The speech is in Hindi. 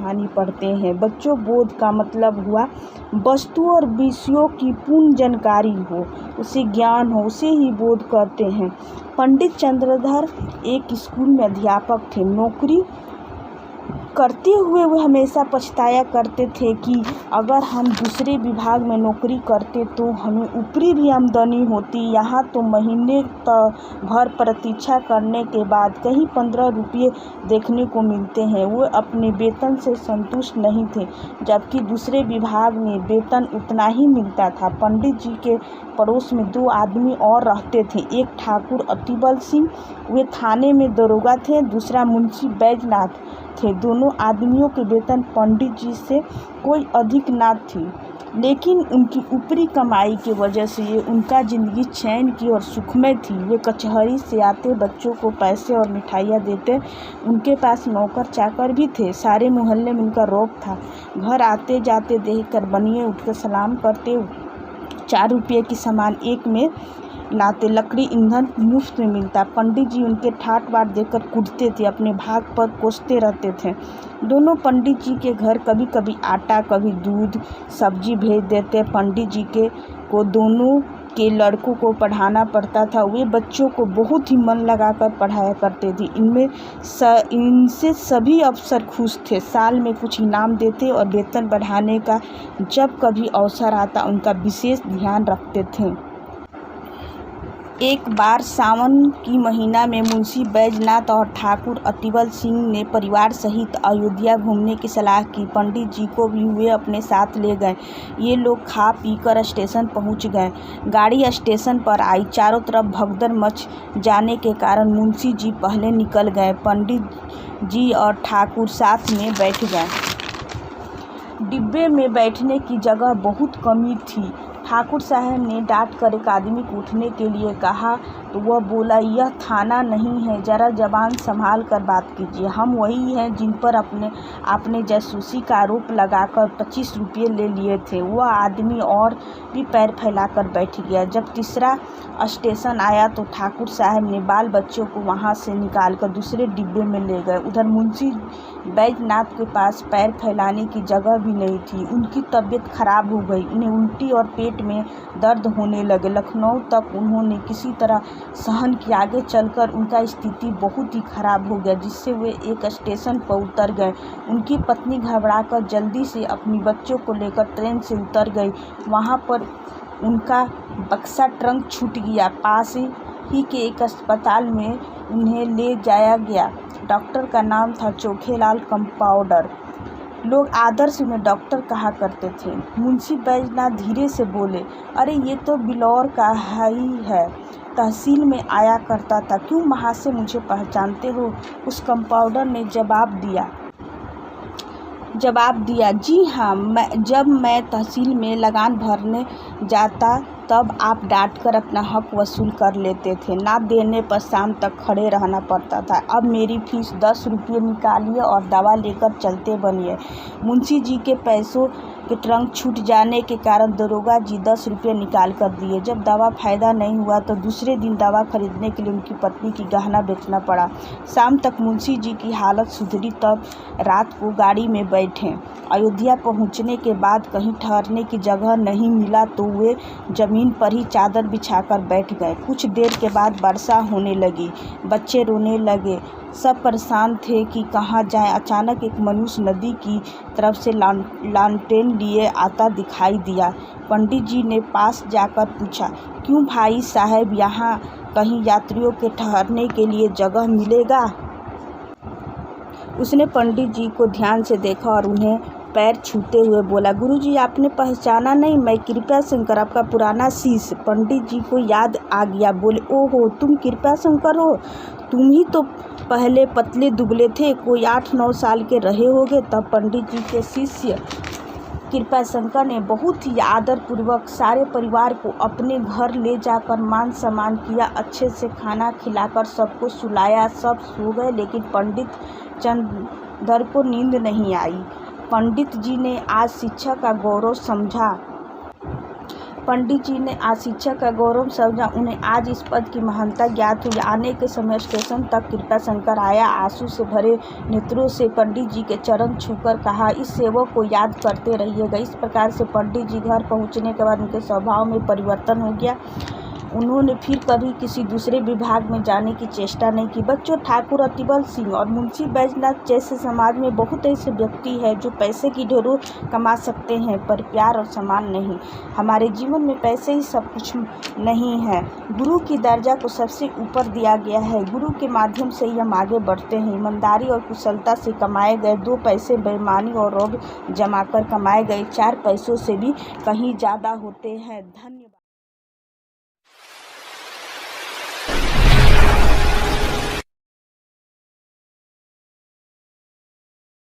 कहानी पढ़ते हैं। बच्चों, बोध का मतलब हुआ वस्तु और विषयों की पूर्ण जानकारी हो, उसे ज्ञान हो, उसे ही बोध कहते हैं। पंडित चंद्रधर एक स्कूल में अध्यापक थे। नौकरी करते हुए वो हमेशा पछताया करते थे कि अगर हम दूसरे विभाग में नौकरी करते तो हमें ऊपरी भी आमदनी होती। यहाँ तो महीने भर प्रतीक्षा करने के बाद कहीं 15 रुपये देखने को मिलते हैं। वो अपने वेतन से संतुष्ट नहीं थे, जबकि दूसरे विभाग में वेतन उतना ही मिलता था। पंडित जी के पड़ोस में 2 आदमी और रहते थे। एक ठाकुर अतिबल सिंह, वे थाने में दरोगा थे। दूसरा मुंशी बैजनाथ थे। दोनों आदमियों के वेतन पंडित जी से कोई अधिक ना थी, लेकिन उनकी ऊपरी कमाई की वजह से उनका जिंदगी चैन की और सुखमय थी। वे कचहरी से आते बच्चों को पैसे और मिठाइयाँ देते। उनके पास नौकर चाकर भी थे। सारे मोहल्ले में उनका रौब था। घर आते जाते देखकर बनिए उठकर सलाम करते। 4 रुपये की सामान एक में लाते। लकड़ी ईंधन मुफ्त में मिलता। पंडित जी उनके ठाट बाट देकर कूदते थे, अपने भाग पर कोसते रहते थे। दोनों पंडित जी के घर कभी कभी आटा, कभी दूध, सब्जी भेज देते। पंडित जी को दोनों के लड़कों को पढ़ाना पड़ता था। वे बच्चों को बहुत ही मन लगाकर पढ़ाया करते थे। इनसे सभी अफसर खुश थे। साल में कुछ इनाम देते और वेतन बढ़ाने का जब कभी अवसर आता उनका विशेष ध्यान रखते थे। एक बार सावन की महीना में मुंशी बैजनाथ और ठाकुर अतिबल सिंह ने परिवार सहित अयोध्या घूमने की सलाह की। पंडित जी को भी वे अपने साथ ले गए। ये लोग खा पीकर स्टेशन पहुंच गए। गाड़ी स्टेशन पर आई। चारों तरफ भगदड़ मच जाने के कारण मुंशी जी पहले निकल गए। पंडित जी और ठाकुर साथ में बैठ गए। डिब्बे में बैठने की जगह बहुत कमी थी। ठाकुर साहब ने डांट कर एक आदमी को उठने के लिए कहा तो वह बोला, यह थाना नहीं है, जरा जबान संभाल कर बात कीजिए। हम वही हैं जिन पर आपने जासूसी का आरोप लगाकर 25 रुपये ले लिए थे। वह आदमी और भी पैर फैलाकर बैठ गया। जब तीसरा स्टेशन आया तो ठाकुर साहब ने बाल बच्चों को वहां से निकालकर दूसरे डिब्बे में ले गए। उधर मुंशी बैजनाथ के पास पैर फैलाने की जगह भी नहीं थी। उनकी तबीयत खराब हो गई। उन्हें उल्टी और पेट में दर्द होने लगे। लखनऊ तक उन्होंने किसी तरह सहन किया। आगे चलकर उनका स्थिति बहुत ही खराब हो गया, जिससे वे एक स्टेशन पर उतर गए। उनकी पत्नी घबराकर जल्दी से अपनी बच्चों को लेकर ट्रेन से उतर गई। वहां पर उनका बक्सा ट्रंक छूट गया। पास ही के एक अस्पताल में उन्हें ले जाया गया। डॉक्टर का नाम था चोखेलाल कंपाउंडर। लोग आदर से उन्हें डॉक्टर कहा करते थे। मुंशी बैजनाथ धीरे से बोले, अरे ये तो बिलौर का ही है, तहसील में आया करता था। क्यों महाशय मुझे पहचानते हो? उस कंपाउंडर ने जवाब दिया, जी हाँ, जब मैं तहसील में लगान भरने जाता तब आप डांटकर अपना हक वसूल कर लेते थे। ना देने पर शाम तक खड़े रहना पड़ता था। अब मेरी फीस 10 रुपये निकालिए और दवा लेकर चलते बनिए। मुंशी जी के पैसों के ट्रंक छूट जाने के कारण दरोगा जी 10 रुपये निकाल कर दिए। जब दवा फायदा नहीं हुआ तो दूसरे दिन दवा खरीदने के लिए उनकी पत्नी की गहना बेचना पड़ा। शाम तक मुंशी जी की हालत सुधरी, तब रात को गाड़ी में बैठे। अयोध्या पहुंचने के बाद कहीं ठहरने की जगह नहीं मिला तो वे जमीन पर ही चादर बिछाकर बैठ गए। कुछ देर के बाद वर्षा होने लगी। बच्चे रोने लगे। सब परेशान थे कि कहाँ जाएं। अचानक एक मनुष्य नदी की तरफ से लालटेन लिए आता दिखाई दिया। पंडित जी ने पास जाकर पूछा, क्यों भाई साहब, यहाँ कहीं यात्रियों के ठहरने के लिए जगह मिलेगा? उसने पंडित जी को ध्यान से देखा और उन्हें पैर छूते हुए बोला, गुरुजी आपने पहचाना नहीं, मैं कृपा शंकर, आपका पुराना शिष्य। पंडित जी को याद आ गया। बोले, ओहो, तुम कृपा शंकर हो? तुम ही तो पहले पतले दुबले थे, कोई 8-9 साल के रहे होगे। तब पंडित जी के शिष्य कृपा शंकर ने बहुत ही आदरपूर्वक सारे परिवार को अपने घर ले जाकर मान सम्मान किया। अच्छे से खाना खिलाकर सबको सुलाया। सब सो गए, लेकिन पंडित चंद्रधर को नींद नहीं आई। पंडित जी ने आज शिक्षा का गौरव समझा। पंडित जी ने आज शिक्षा का गौरव समझा। उन्हें आज इस पद की महानता ज्ञात हुई। आने के समय स्टेशन तक कृपाशंकर आया। आंसू से भरे नेत्रों से पंडित जी के चरण छूकर कहा, इस सेवक को याद करते रहिएगा। इस प्रकार से पंडित जी घर पहुंचने के बाद उनके स्वभाव में परिवर्तन हो गया। उन्होंने फिर कभी किसी दूसरे विभाग में जाने की चेष्टा नहीं की। बच्चों, ठाकुर अतिबल सिंह और मुंशी बैजनाथ जैसे समाज में बहुत ऐसे व्यक्ति हैं जो पैसे की ढेरों कमा सकते हैं, पर प्यार और सम्मान नहीं। हमारे जीवन में पैसे ही सब कुछ नहीं है। गुरु की दर्जा को सबसे ऊपर दिया गया है। गुरु के माध्यम से ही हम आगे बढ़ते हैं। ईमानदारी और कुशलता से कमाए गए 2 पैसे बेईमानी और रोब जमाकर कमाए गए 4 पैसों से भी कहीं ज़्यादा होते हैं। धन्यवाद।